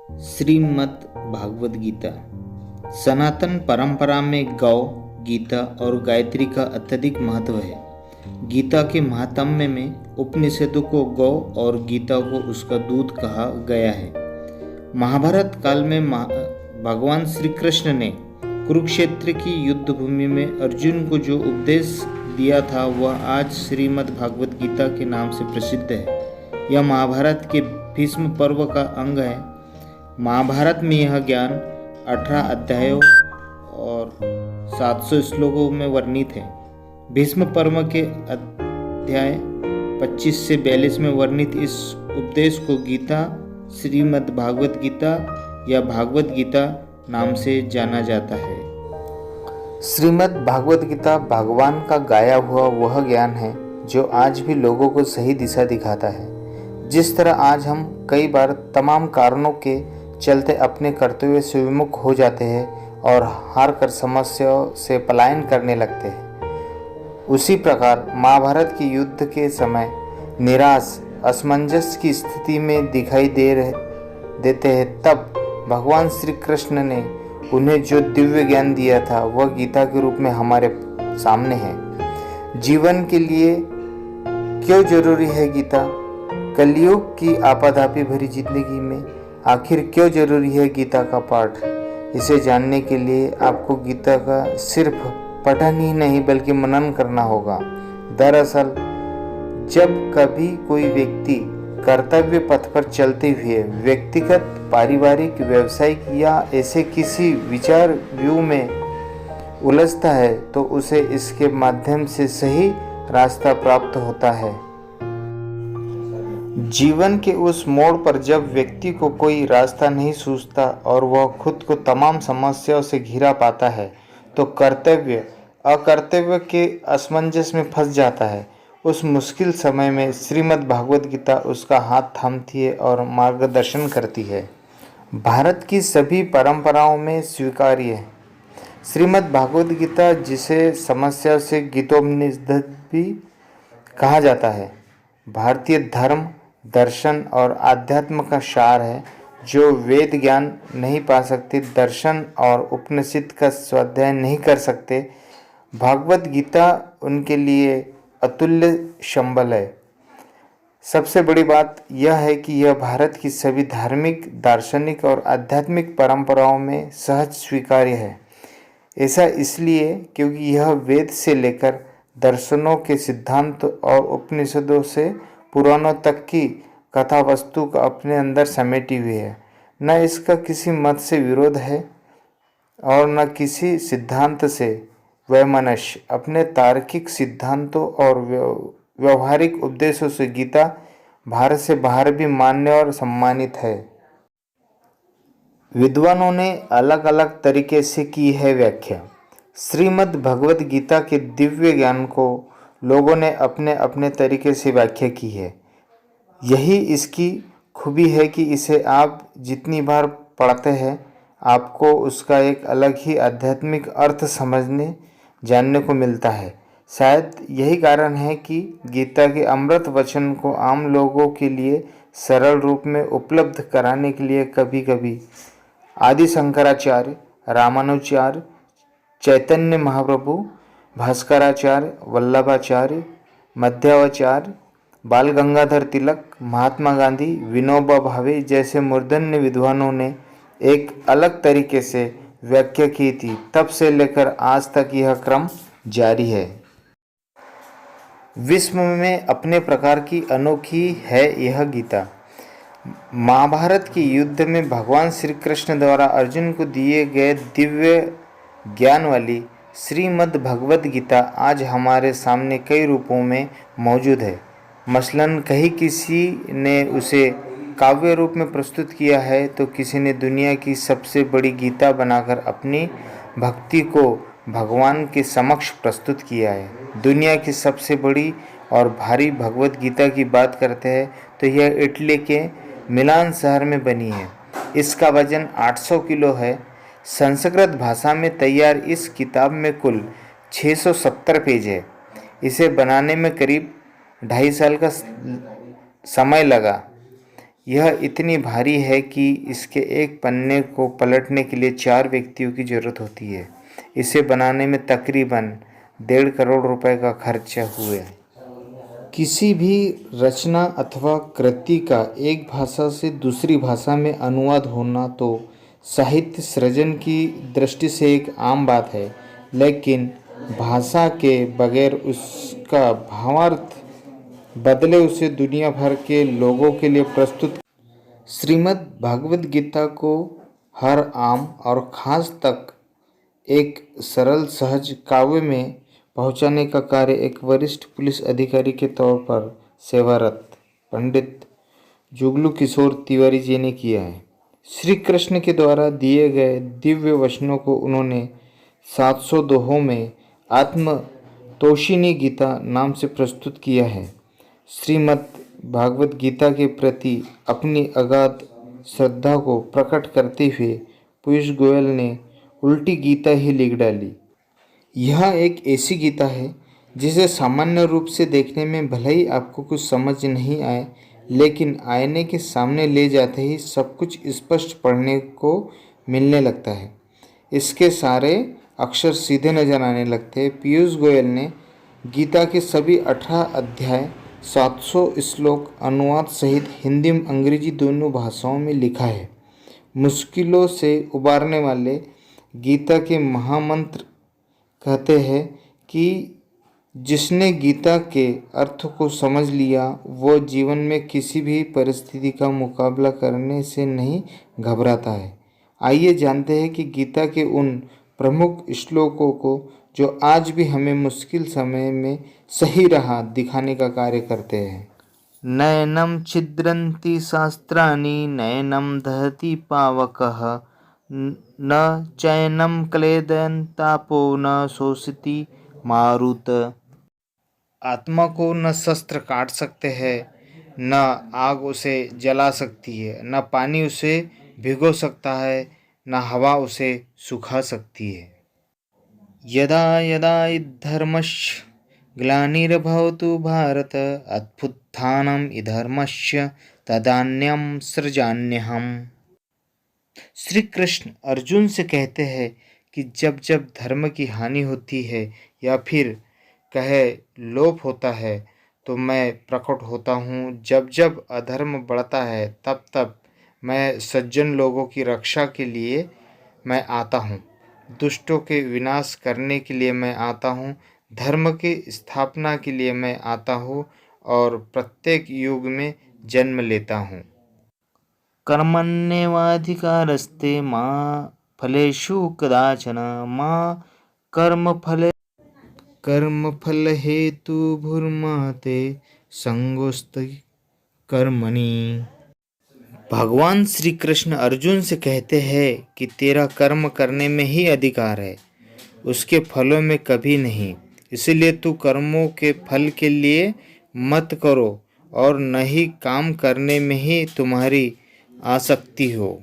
श्रीमद् भागवत गीता सनातन परंपरा में गौ, गीता और गायत्री का अत्यधिक महत्व है। गीता के महात्म्य में उपनिषदों को गौ और गीता को उसका दूध कहा गया है। महाभारत काल में भगवान श्री कृष्ण ने कुरुक्षेत्र की युद्ध भूमि में अर्जुन को जो उपदेश दिया था वह आज श्रीमद् भागवत गीता के नाम से प्रसिद्ध है। यह महाभारत के भीष्म पर्व का अंग है। महाभारत में यह ज्ञान 18 अध्यायों और 700 श्लोकों में वर्णित है। भीष्म पर्व के अध्याय 25 से 42 में वर्णित इस उपदेश को गीता, श्रीमद् भागवत गीता या भागवत गीता नाम से जाना जाता है। श्रीमद् भागवत गीता भगवान का गाया हुआ वह ज्ञान है जो आज भी लोगों को सही दिशा दिखाता है। जिस तरह आज हम कई बार तमाम कारणों के चलते अपने कर्तव्य से विमुख हो जाते हैं और हार कर समस्याओं से पलायन करने लगते हैं, उसी प्रकार महाभारत के युद्ध के समय निराश, असमंजस की स्थिति में दिखाई देते हैं, तब भगवान श्री कृष्ण ने उन्हें जो दिव्य ज्ञान दिया था वह गीता के रूप में हमारे सामने है। जीवन के लिए क्यों जरूरी है गीता? कलयुग की आपाधापी भरी जिंदगी में आखिर क्यों जरूरी है गीता का पाठ? इसे जानने के लिए आपको गीता का सिर्फ पठन ही नहीं बल्कि मनन करना होगा। दरअसल जब कभी कोई व्यक्ति कर्तव्य पथ पर चलते हुए व्यक्तिगत, पारिवारिक, व्यावसायिक या ऐसे किसी विचार व्यू में उलझता है तो उसे इसके माध्यम से सही रास्ता प्राप्त होता है। जीवन के उस मोड़ पर जब व्यक्ति को कोई रास्ता नहीं सूझता और वह खुद को तमाम समस्याओं से घिरा पाता है तो कर्तव्य अकर्तव्य के असमंजस में फंस जाता है। उस मुश्किल समय में श्रीमद् भागवत गीता उसका हाथ थामती है और मार्गदर्शन करती है। भारत की सभी परंपराओं में स्वीकार्य है श्रीमद् भागवत गीता, जिसे समस्या से गीतोपनिषद भी कहा जाता है, भारतीय धर्म, दर्शन और आध्यात्म का सार है। जो वेद ज्ञान नहीं पा सकते, दर्शन और उपनिषद का स्वाध्याय नहीं कर सकते, भागवत गीता उनके लिए अतुल्य संबल है। सबसे बड़ी बात यह है कि यह भारत की सभी धार्मिक, दार्शनिक और आध्यात्मिक परंपराओं में सहज स्वीकार्य है। ऐसा इसलिए क्योंकि यह वेद से लेकर दर्शनों के सिद्धांत और उपनिषदों से पुराणों तक की कथा वस्तु को अपने अंदर समेटी हुई है। न इसका किसी मत से विरोध है और न किसी सिद्धांत से वैमनस्य। अपने तार्किक सिद्धांतों और व्यवहारिक उपदेशों से गीता भारत से बाहर भी मान्य और सम्मानित है। विद्वानों ने अलग अलग तरीके से की है व्याख्या। श्रीमद् भगवत गीता के दिव्य ज्ञान को लोगों ने अपने अपने तरीके से व्याख्या की है। यही इसकी खूबी है कि इसे आप जितनी बार पढ़ते हैं आपको उसका एक अलग ही आध्यात्मिक अर्थ समझने जानने को मिलता है। शायद यही कारण है कि गीता के अमृत वचन को आम लोगों के लिए सरल रूप में उपलब्ध कराने के लिए कभी कभी आदि शंकराचार्य, रामानुजाचार्य, चैतन्य महाप्रभु, भास्कराचार्य, वल्लभाचार्य, मध्वाचार्य, बाल गंगाधर तिलक, महात्मा गांधी, विनोबा भावे जैसे मूर्धन्य विद्वानों ने एक अलग तरीके से व्याख्या की थी। तब से लेकर आज तक यह क्रम जारी है। विश्व में अपने प्रकार की अनोखी है यह गीता। महाभारत के युद्ध में भगवान श्री कृष्ण द्वारा अर्जुन को दिए गए दिव्य ज्ञान वाली श्रीमद् भगवत गीता आज हमारे सामने कई रूपों में मौजूद है। मसलन कहीं किसी ने उसे काव्य रूप में प्रस्तुत किया है तो किसी ने दुनिया की सबसे बड़ी गीता बनाकर अपनी भक्ति को भगवान के समक्ष प्रस्तुत किया है। दुनिया की सबसे बड़ी और भारी भगवत गीता की बात करते हैं तो यह इटली के मिलान शहर में बनी है। इसका वजन 800 किलो है। संस्कृत भाषा में तैयार इस किताब में कुल 670 पेज है। इसे बनाने में करीब 2.5 साल का समय लगा। यह इतनी भारी है कि इसके एक पन्ने को पलटने के लिए 4 व्यक्तियों की जरूरत होती है। इसे बनाने में तकरीबन 1.5 करोड़ रुपए का खर्चा हुए। किसी भी रचना अथवा कृति का एक भाषा से दूसरी भाषा में अनुवाद होना तो साहित्य सृजन की दृष्टि से एक आम बात है, लेकिन भाषा के बगैर उसका भावार्थ बदले उसे दुनिया भर के लोगों के लिए प्रस्तुत। श्रीमद् भागवत गीता को हर आम और खास तक एक सरल सहज काव्य में पहुंचाने का कार्य एक वरिष्ठ पुलिस अधिकारी के तौर पर सेवारत पंडित जुगलू किशोर तिवारी जी ने किया है। श्री कृष्ण के द्वारा दिए गए दिव्य वचनों को उन्होंने 700 दोहों में आत्मतोषिणी गीता नाम से प्रस्तुत किया है। श्रीमद् भागवत गीता के प्रति अपनी अगाध श्रद्धा को प्रकट करते हुए पीयूष गोयल ने उल्टी गीता ही लिख डाली। यह एक ऐसी गीता है जिसे सामान्य रूप से देखने में भले ही आपको कुछ समझ नहीं आए, लेकिन आईने के सामने ले जाते ही सब कुछ स्पष्ट पढ़ने को मिलने लगता है। इसके सारे अक्षर सीधे नजर आने लगते हैं। पीयूष गोयल ने गीता के सभी 18 अध्याय 700 श्लोक अनुवाद सहित हिंदी अंग्रेजी दोनों भाषाओं में लिखा है। मुश्किलों से उबारने वाले गीता के महामंत्र कहते हैं कि जिसने गीता के अर्थ को समझ लिया वो जीवन में किसी भी परिस्थिति का मुकाबला करने से नहीं घबराता है। आइए जानते हैं कि गीता के उन प्रमुख श्लोकों को जो आज भी हमें मुश्किल समय में सही राह दिखाने का कार्य करते हैं। नयनम छिद्रन्ति शास्त्राणि नयनम दहति पावकः न चैनम क्लेदयन्तापो न शोषिति मारुत। आत्मा को न शस्त्र काट सकते हैं, न आग उसे जला सकती है, न पानी उसे भिगो सकता है, न हवा उसे सुखा सकती है। यदा यदा धर्मस्य ग्लानिर्भवतु भारत अभ्युत्थानम् अधर्मस्य तदान्यं सृजाम्यहम्। श्री कृष्ण अर्जुन से कहते हैं कि जब जब धर्म की हानि होती है या फिर कहे लोप होता है तो मैं प्रकट होता हूँ। जब जब अधर्म बढ़ता है तब तब मैं सज्जन लोगों की रक्षा के लिए मैं आता हूँ, दुष्टों के विनाश करने के लिए मैं आता हूँ, धर्म की स्थापना के लिए मैं आता हूँ और प्रत्येक युग में जन्म लेता हूँ। कर्मण्येवाधिकारस्ते मा फलेषु कदाचन मा कर्मफल हेतु भूर्माते संगोस्ति कर्मणि। भगवान श्री कृष्ण अर्जुन से कहते हैं कि तेरा कर्म करने में ही अधिकार है, उसके फलों में कभी नहीं। इसलिए तू कर्मों के फल के लिए मत करो और न ही काम करने में ही तुम्हारी आसक्ति हो।